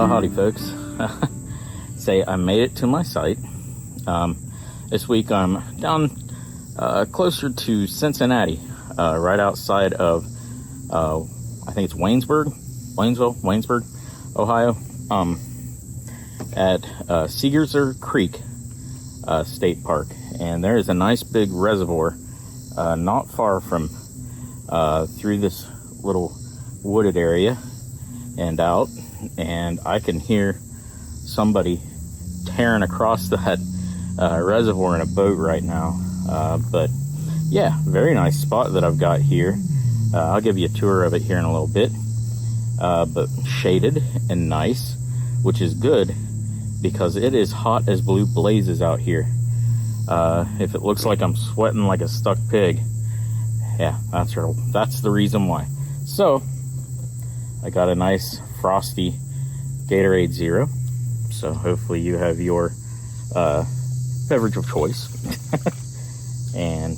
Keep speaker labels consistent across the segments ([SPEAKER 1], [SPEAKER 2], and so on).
[SPEAKER 1] Well, howdy folks. Say I made it to my site. This week I'm down closer to Cincinnati, right outside of I think it's Waynesburg, Ohio, at Seegerser Creek State Park. And there is a nice big reservoir not far from through this little wooded area and out, and I can hear somebody tearing across that reservoir in a boat right now. But yeah, very nice spot that I've got here. I'll give you a tour of it here in a little bit, but shaded and nice, which is good because it is hot as blue blazes out here. If it looks like I'm sweating like a stuck pig, yeah, that's the reason why. So I got a nice frosty Gatorade Zero, so hopefully you have your beverage of choice. And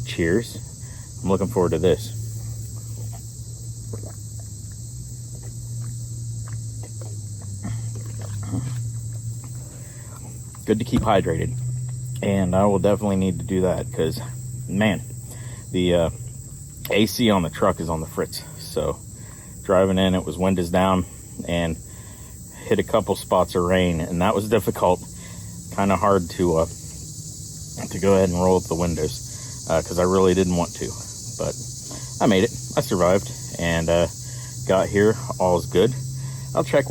[SPEAKER 1] cheers. I'm looking forward to this. Good to keep hydrated, and I will definitely need to do that because, man, the AC on the truck is on the fritz. So driving in, it was windows down and hit a couple spots of rain, and that was difficult. Kind of hard to go ahead and roll up the windows because I really didn't want to, but I made it. I survived and got here. All is good. I'll check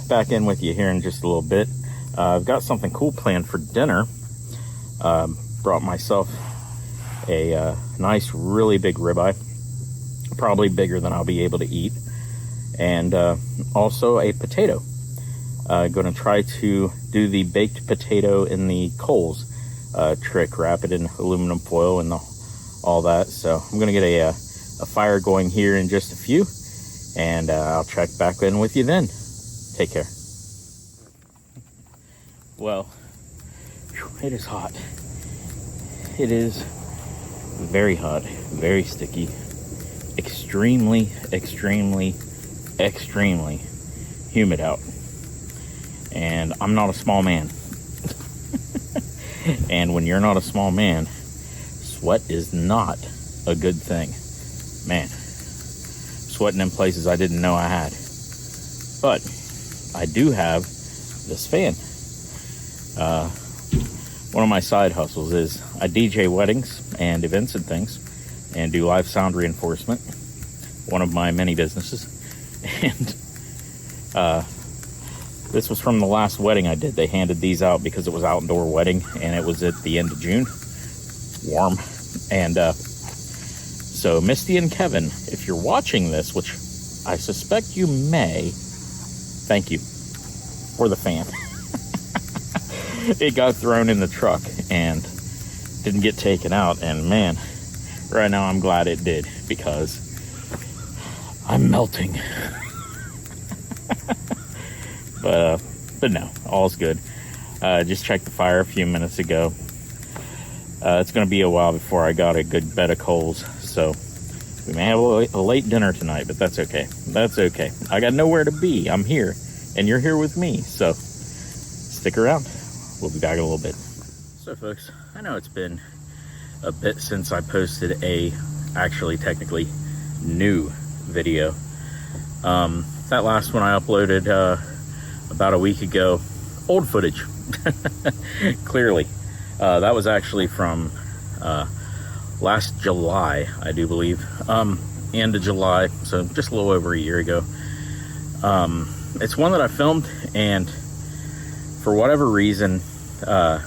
[SPEAKER 1] back in with you here in just a little bit. I've got something cool planned for dinner. Brought myself a nice, really big ribeye, probably bigger than I'll be able to eat, and also a potato. Going to try to do the baked potato in the coals trick, wrap it in aluminum foil and all that. So I'm going to get a fire going here in just a few, and I'll check back in with you then. Take care. Well, it is hot. It is very hot, very sticky, extremely humid out. And I'm not a small man. And when you're not a small man, sweat is not a good thing. Man, sweating in places I didn't know I had. But I do have this fan. One of my side hustles is I DJ weddings and events and things and do live sound reinforcement. One of my many businesses. And this was from the last wedding I did. They handed these out because it was an outdoor wedding and it was at the end of June. Warm. And so Misty and Kevin, if you're watching this, which I suspect you may, thank you for the fan. It got thrown in the truck and didn't get taken out, and man, right now I'm glad it did because I'm melting. But no, all's good. Just checked the fire a few minutes ago. It's going to be a while before I got a good bed of coals, so we may have a late dinner tonight, but that's okay. That's okay. I got nowhere to be. I'm here, and you're here with me, so stick around. We'll be back in a little bit. So folks, I know it's been a bit since I posted a actually technically new video. That last one I uploaded about a week ago, old footage. Clearly, that was actually from last July, I do believe, end of July, so just a little over a year ago. It's one that I filmed, and for whatever reason, I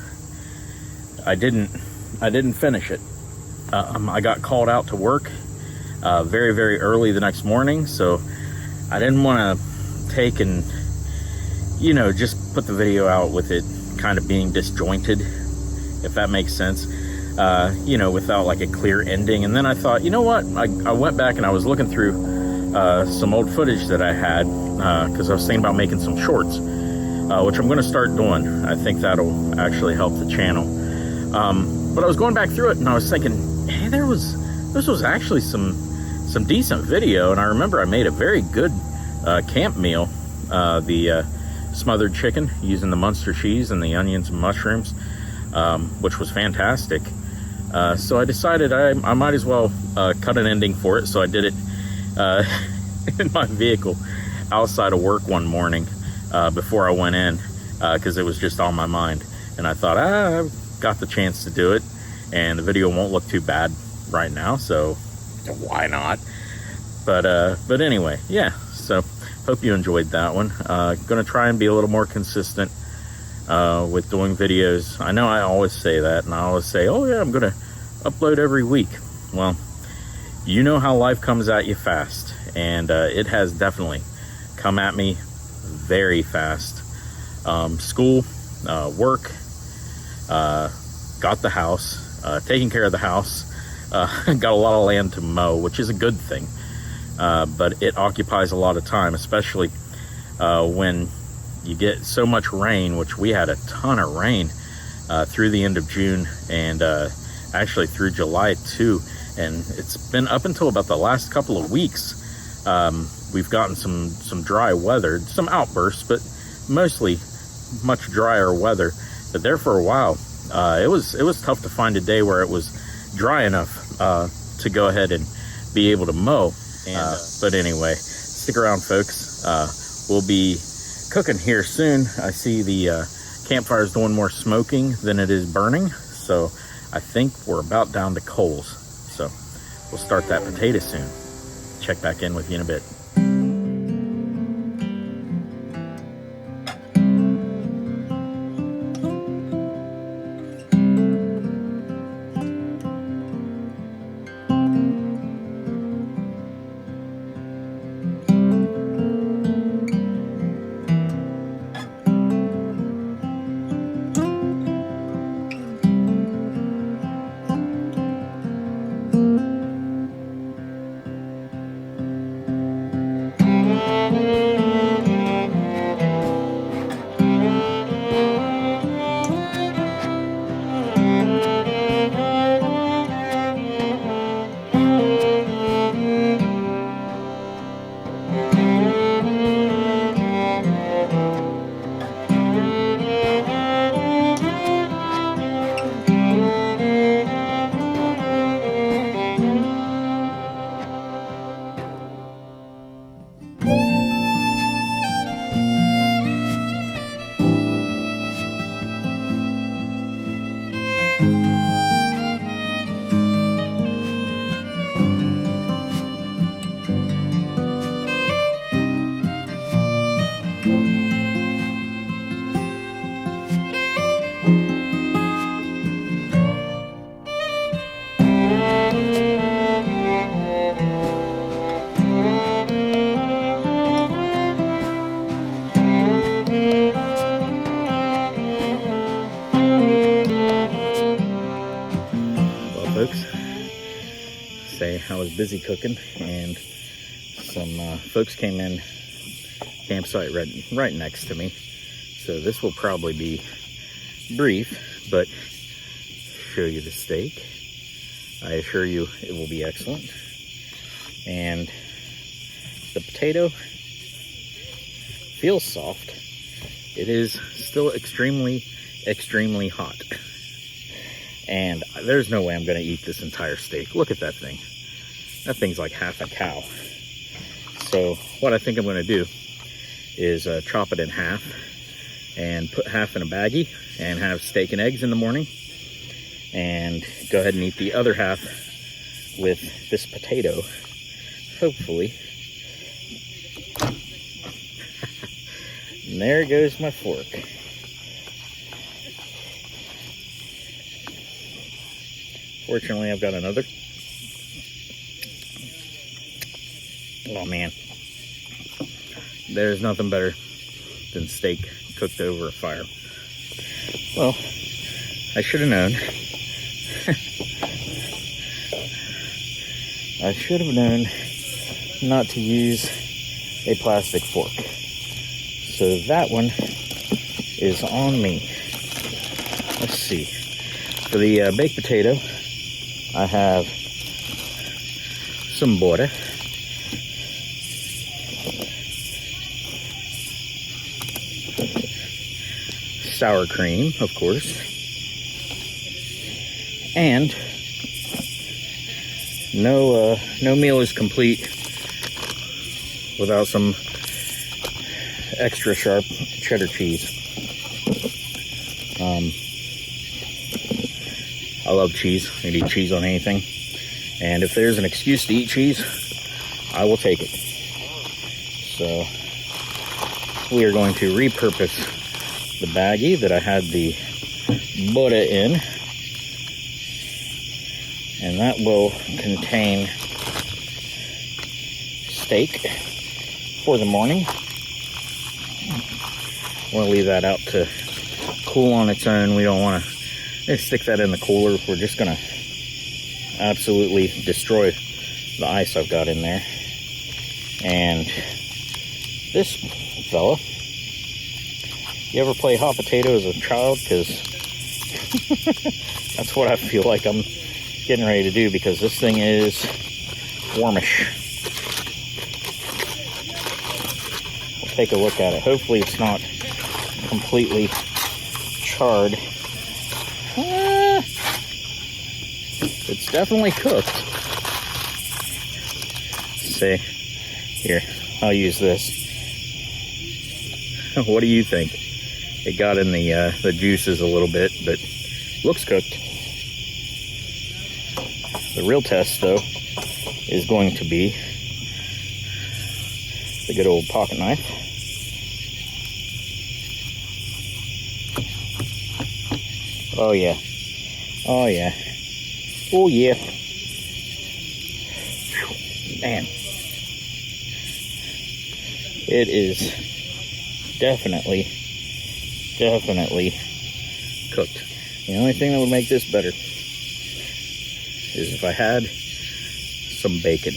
[SPEAKER 1] didn't finish it. I got called out to work very early the next morning, so I didn't want to take and just put the video out with it kind of being disjointed, if that makes sense, without like a clear ending. And then I thought, you know what, I went back and I was looking through some old footage that I had because I was thinking about making some shorts, which I'm going to start doing. I think that'll actually help the channel. But I was going back through it and I was thinking, hey, this was actually some decent video. And I remember I made a very good camp meal the smothered chicken using the Munster cheese and the onions and mushrooms, which was fantastic. So I decided I might as well cut an ending for it. So I did it in my vehicle outside of work one morning before I went in, because it was just on my mind. And I thought, I've got the chance to do it, and the video won't look too bad right now, so why not? But anyway, yeah, so hope you enjoyed that one. Gonna try and be a little more consistent with doing videos. I know I always say that, and I always say, oh yeah, I'm gonna upload every week. Well, you know how life comes at you fast, and it has definitely come at me very fast. School, work, got the house, taking care of the house, got a lot of land to mow, which is a good thing, but it occupies a lot of time, especially when you get so much rain, which we had a ton of rain through the end of June, and actually through July too, and it's been up until about the last couple of weeks. We've gotten some dry weather, some outbursts, but mostly much drier weather. But there for a while, it was tough to find a day where it was dry enough to go ahead and be able to mow. And, but anyway, stick around, folks. We'll be cooking here soon. I see the campfire is doing more smoking than it is burning, so I think we're about down to coals. So we'll start that potato soon. Check back in with you in a bit. I was busy cooking, and some folks came in campsite right next to me, so this will probably be brief, but show you the steak. I assure you it will be excellent. And the potato feels soft. It is still extremely hot, and there's no way I'm going to eat this entire steak. Look at that thing. That thing's like half a cow. So what I think I'm going to do is chop it in half and put half in a baggie and have steak and eggs in the morning, and go ahead and eat the other half with this potato, hopefully. And there goes my fork. Fortunately, I've got another. Oh man, there's nothing better than steak cooked over a fire. Well, I should have known. I should have known not to use a plastic fork. So that one is on me. Let's see. For the baked potato, I have some butter. sour cream, of course. And no meal is complete without some extra sharp cheddar cheese. I love cheese. I can eat cheese on anything. And if there's an excuse to eat cheese, I will take it. So we are going to repurpose the baggie that I had the butter in. And that will contain steak for the morning. I want to leave that out to cool on its own. We don't want to stick that in the cooler. We're just going to absolutely destroy the ice I've got in there. And this fella, you ever play hot potato as a child? Because that's what I feel like I'm getting ready to do, because this thing is warmish. We'll take a look at it. Hopefully it's not completely charred. It's definitely cooked. Let's see. Here, I'll use this. What do you think? It got in the juices a little bit, but looks cooked. The real test, though, is going to be the good old pocket knife. Oh yeah. Oh yeah. Oh yeah. Man. It is definitely cooked. The only thing that would make this better is if I had some bacon.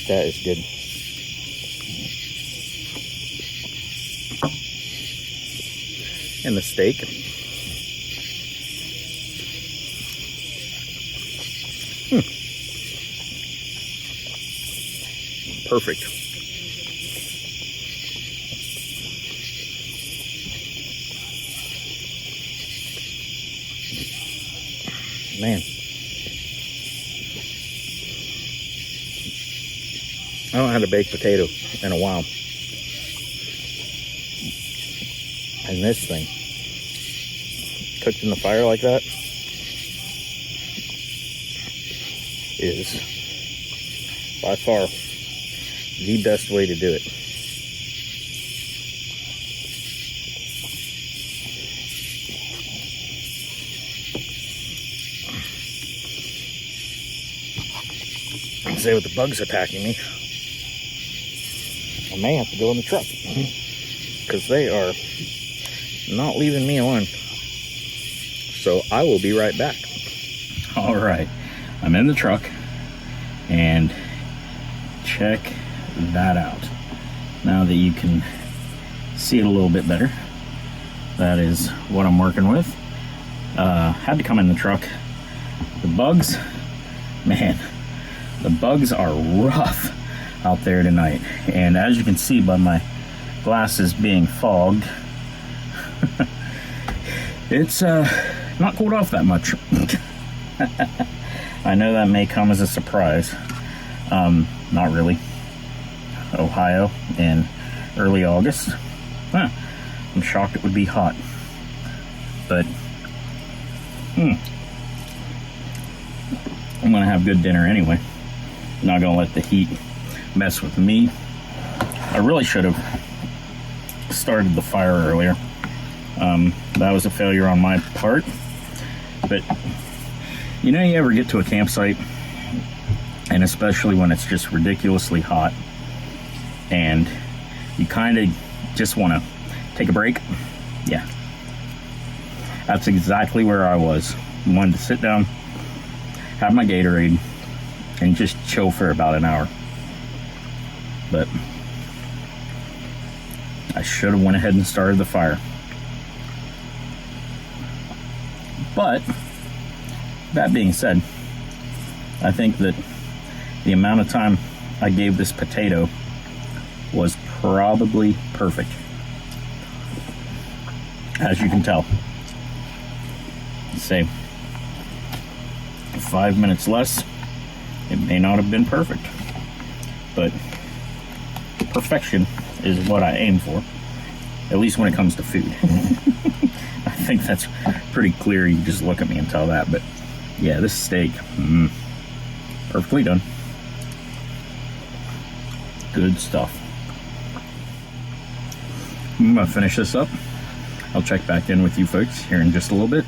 [SPEAKER 1] That is good. And the steak. Perfect. Man. I haven't had a baked potato in a while. And this thing, cooked in the fire like that, is by far the best way to do it. Say with the bugs attacking me, I may have to go in the truck, because they are not leaving me alone. So I will be right back. All right, I'm in the truck, and check that out. Now that you can see it a little bit better, that is what I'm working with. Had to come in the truck. The bugs, man, the bugs are rough out there tonight. And as you can see by my glasses being fogged, it's not cooled off that much. I know that may come as a surprise. Not really. Ohio in early August. I'm shocked it would be hot. But I'm gonna have good dinner anyway. Not gonna let the heat mess with me. I really should have started the fire earlier. That was a failure on my part. But you know, you ever get to a campsite, and especially when it's just ridiculously hot, and you kind of just want to take a break? Yeah, that's exactly where I was. I wanted to sit down, have my Gatorade, and just chill for about an hour. But I should have went ahead and started the fire. But that being said, I think that the amount of time I gave this potato was probably perfect. As you can tell. Say 5 minutes less, it may not have been perfect, but perfection is what I aim for, at least when it comes to food. I think that's pretty clear. You just look at me and tell that. But yeah, this steak, perfectly done. Good stuff. I'm gonna finish this up. I'll check back in with you folks here in just a little bit.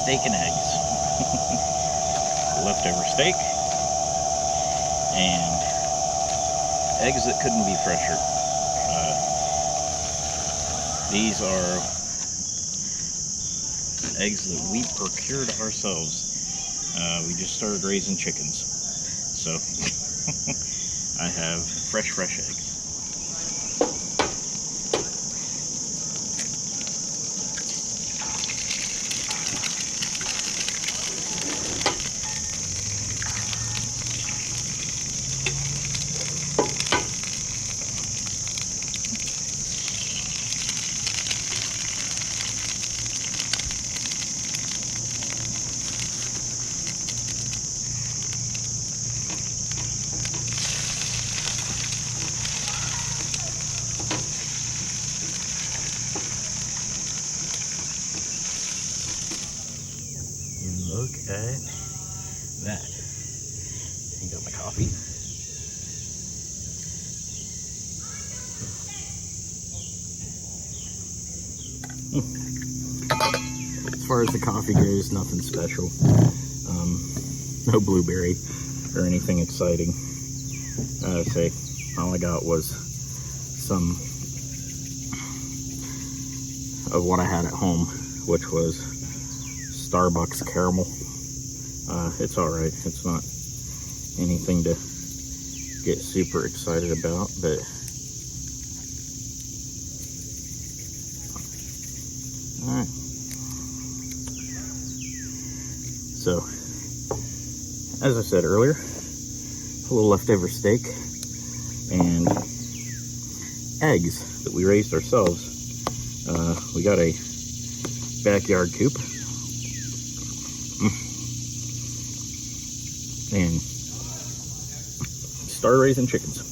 [SPEAKER 1] Steak and eggs. Leftover steak and eggs that couldn't be fresher. These are eggs that we procured ourselves. We just started raising chickens, so I have fresh eggs. Look at that. I got my coffee. As far as the coffee goes, nothing special. No blueberry or anything exciting. All I got was some of what I had at home, which was Starbucks caramel. It's alright. It's not anything to get super excited about, but alright. So, as I said earlier, a little leftover steak and eggs that we raised ourselves. We got a backyard coop. And started raising chickens.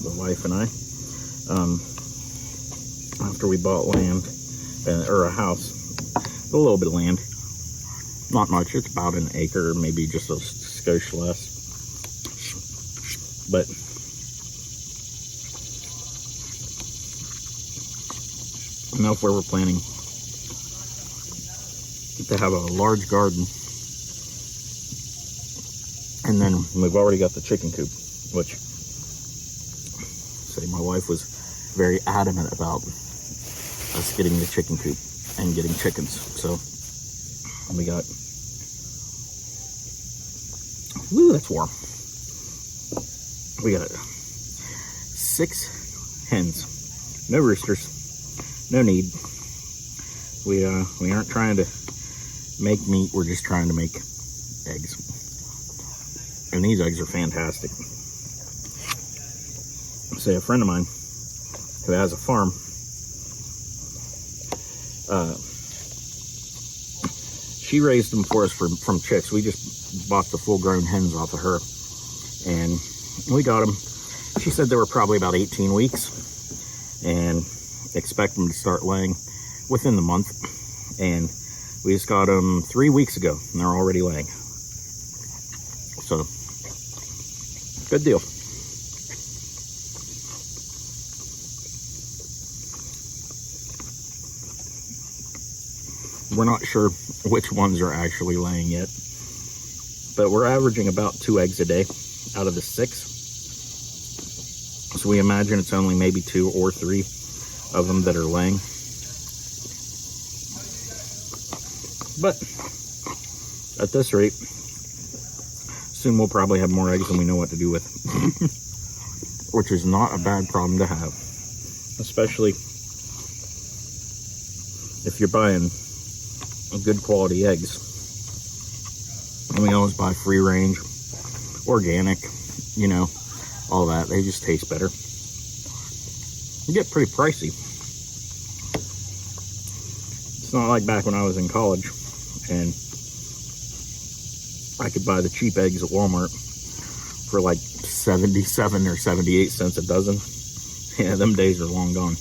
[SPEAKER 1] The wife and I. After we bought land, or a house, a little bit of land. Not much, it's about an acre, maybe just a skosh less. But enough where we're planning to have a large garden. And then we've already got the chicken coop, which, say, my wife was very adamant about us getting the chicken coop and getting chickens. So we got, ooh, that's warm. We got 6 hens, no roosters, no need. We aren't trying to make meat, we're just trying to make eggs. And these eggs are fantastic. Say, a friend of mine who has a farm, she raised them for us from chicks. We just bought the full-grown hens off of her, and we got them. She said they were probably about 18 weeks, and expect them to start laying within the month. And we just got them 3 weeks ago, and they're already laying. So, good deal. We're not sure which ones are actually laying yet, but we're averaging about 2 eggs a day out of the 6. So we imagine it's only maybe 2 or 3 of them that are laying. But at this rate, soon we'll probably have more eggs than we know what to do with. Which is not a bad problem to have, especially if you're buying good quality eggs. And we always buy free range, organic, you know, all that. They just taste better. They get pretty pricey. It's not like back when I was in college and I could buy the cheap eggs at Walmart for like 77 or 78 cents a dozen. Yeah, them days are long gone.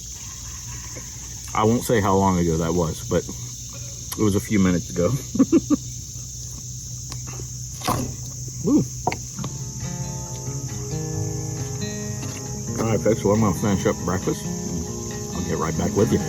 [SPEAKER 1] I won't say how long ago that was, but it was a few minutes ago. Woo. All right, folks, well, I'm going to finish up breakfast. I'll get right back with you.